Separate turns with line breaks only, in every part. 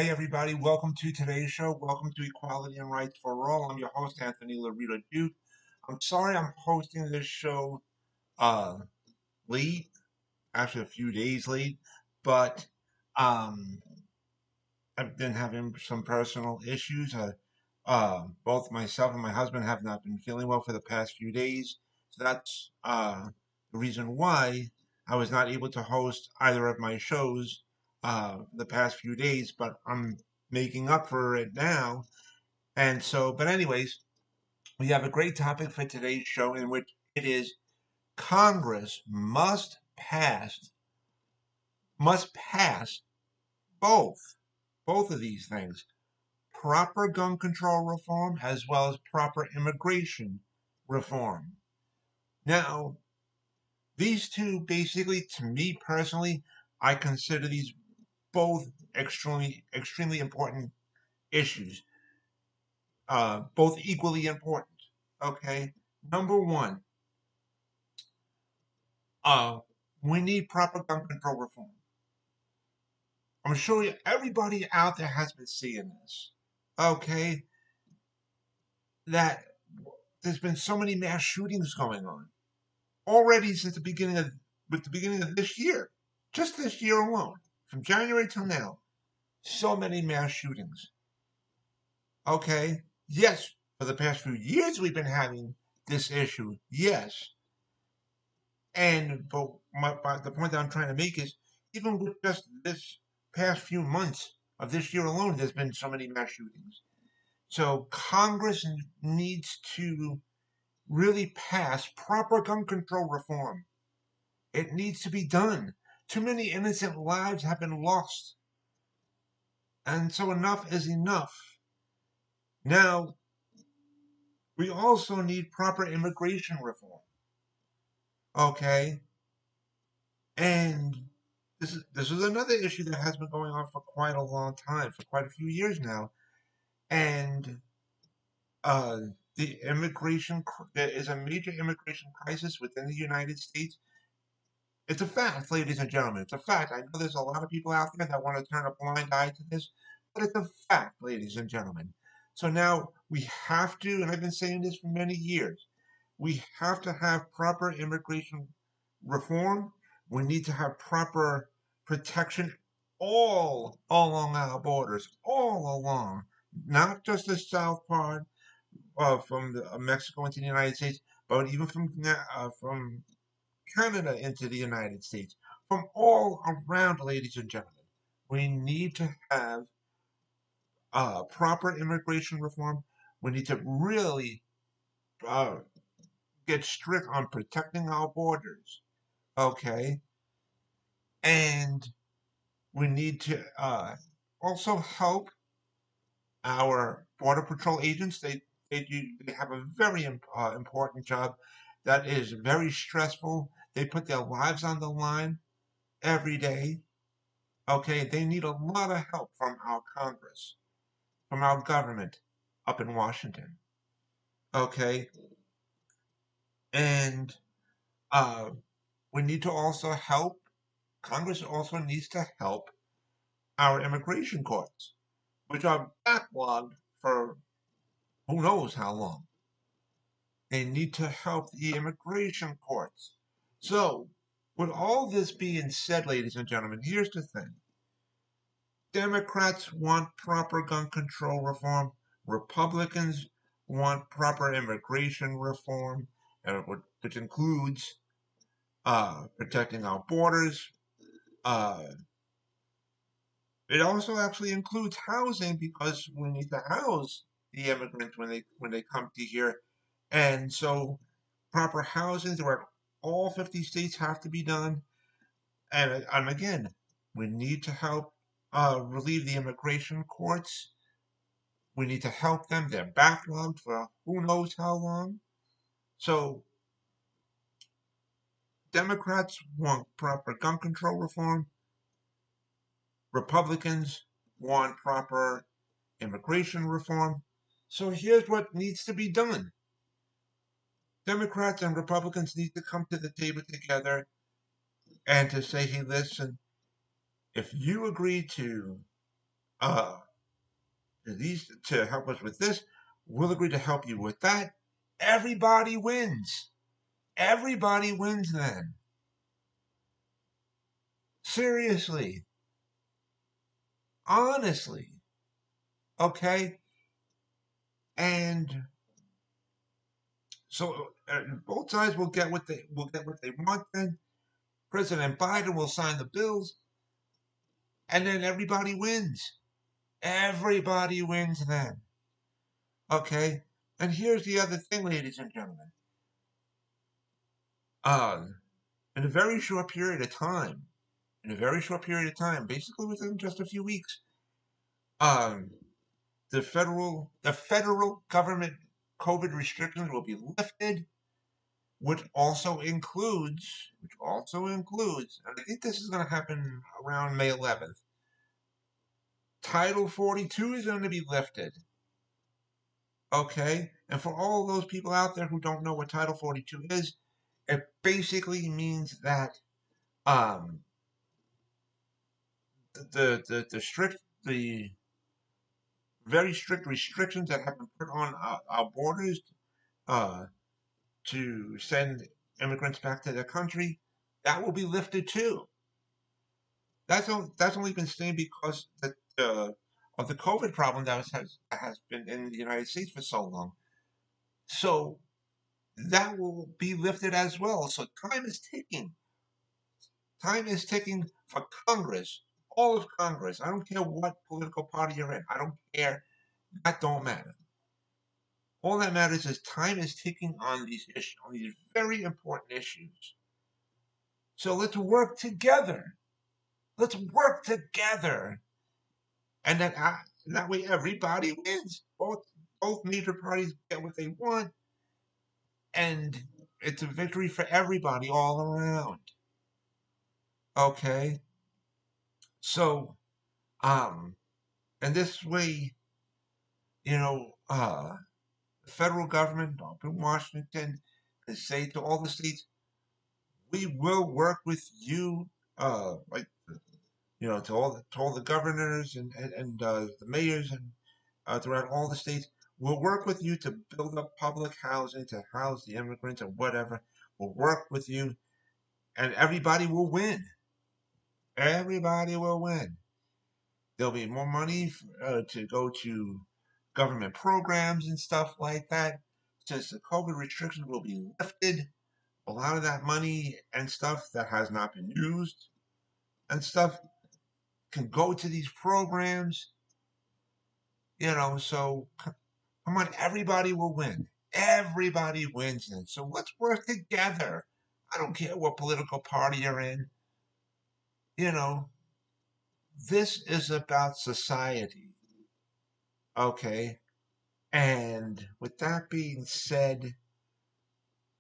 Hey everybody, welcome to today's show. Welcome to Equality and Rights for All. I'm your host, Anthony Lorito-Duke. I'm sorry I'm hosting this show uh late, actually a few days late, but um I've been having some personal issues. Both myself and my husband have not been feeling well for the past few days. So that's the reason why I was not able to host either of my shows the past few days, but I'm making up for it now. And so, but anyways, we have a great topic for today's show in which it is Congress must pass both of these things, proper gun control reform as well as proper immigration reform. Now, these two basically, to me personally, I consider these both extremely important issues, both equally important. Okay, number one, uh, we need proper gun control reform. I'm sure everybody out there has been seeing this. Okay, that there's been so many mass shootings going on already since the beginning of this year, just this year alone, from January till now, so many mass shootings. Okay, yes, for the past few years we've been having this issue, yes, but the point that I'm trying to make is even with just this past few months of this year alone, there's been so many mass shootings. So Congress needs to really pass proper gun control reform. It needs to be done. Too many innocent lives have been lost. And so enough is enough. Now, we also need proper immigration reform. Okay? And this is another issue that has been going on for quite a long time, for quite a few years now. And uh, there is a major immigration crisis within the United States. It's a fact, ladies and gentlemen. It's a fact. I know there's a lot of people out there that want to turn a blind eye to this, but it's a fact, ladies and gentlemen. So now we have to, and I've been saying this for many years, we have to have proper immigration reform. We need to have proper protection all along our borders, all along, not just the south part from Mexico into the United States, but even from Canada into the United States, from all around, ladies and gentlemen. We need to have proper immigration reform. We need to really uh, get strict on protecting our borders, okay? And we need to also help our border patrol agents. They have a very important job that is very stressful. They put their lives on the line every day. Okay, they need a lot of help from our Congress, from our government up in Washington. Okay, and uh, we need to also help. Congress also needs to help our immigration courts, which are backlogged for who knows how long. They need to help the immigration courts. So, with all this being said, ladies and gentlemen, here's the thing. Democrats want proper gun control reform. Republicans want proper immigration reform, which includes protecting our borders. Uh, it also actually includes housing because we need to house the immigrants when they come to here, and so proper housing throughout all 50 states have to be done. And again, we need to help relieve the immigration courts. We need to help them. They're backlogged for who knows how long. So Democrats want proper gun control reform. Republicans want proper immigration reform. So here's what needs to be done. Democrats and Republicans need to come to the table together and to say, hey, listen, if you agree to uh, to help us with this. We'll agree to help you with that. Everybody wins. Everybody wins then. Seriously. Honestly. Okay? And so both sides will get what they want then. President Biden will sign the bills, and then everybody wins. Everybody wins then. Okay? And here's the other thing, ladies and gentlemen. Uh, in a very short period of time, basically within just a few weeks, um, the federal government COVID restrictions will be lifted, which also includes, and I think this is going to happen around May 11th. Title 42 is going to be lifted. Okay, and for all those people out there who don't know what Title 42 is, it basically means that um, the very strict restrictions that have been put on our borders uh, to send immigrants back to their country, that will be lifted too. That's only been staying because of the COVID problem that has been in the United States for so long. So that will be lifted as well. So time is ticking. Time is ticking for Congress, all of Congress. I don't care what political party you're in. I don't care. That don't matter. All that matters is time is ticking on these issues, on these very important issues. So let's work together. Let's work together, and that way everybody wins. Both major parties get what they want, and it's a victory for everybody all around. Okay, so um, and this way, the federal government up in Washington can say to all the states, we will work with you, like to all the governors and the mayors and throughout all the states. We'll work with you to build up public housing to house the immigrants or whatever. We'll work with you, and everybody will win. Everybody will win. There'll be more money to go to government programs and stuff like that. Since the COVID restrictions will be lifted, a lot of that money and stuff that has not been used and stuff can go to these programs. So come on, everybody will win. Everybody wins then. So let's work together. I don't care what political party you're in. You know, this is about society. Okay. And with that being said,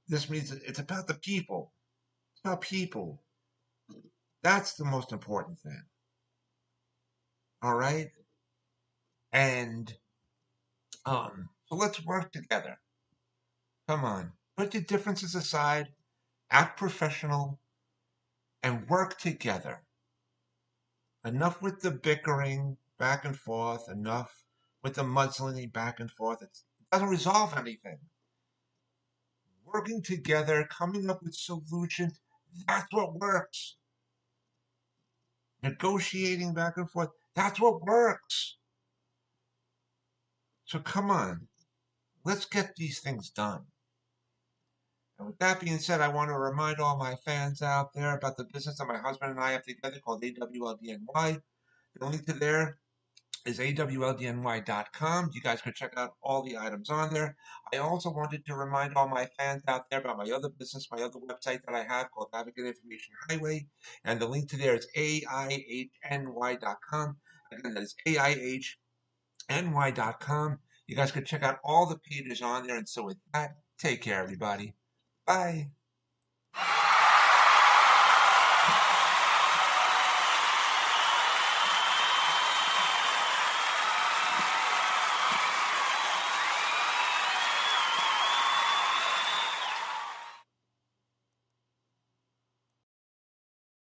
this means it's about the people. It's about people. That's the most important thing. All right. And so let's work together. Come on. Put your differences aside, act professional, and work together. Enough with the bickering back and forth, enough with the mudslinging back and forth. It doesn't resolve anything. Working together, coming up with solutions, that's what works. Negotiating back and forth, that's what works. So come on, let's get these things done. And with that being said, I want to remind all my fans out there about the business that my husband and I have together called AWLDNY. The link to there is awldny.com. You guys can check out all the items on there. I also wanted to remind all my fans out there about my other business, my other website that I have called Advocate Information Highway. And the link to there is AIHNY.com. Again, that is AIHNY.com. You guys can check out all the pages on there. And so with that, take care, everybody. Bye.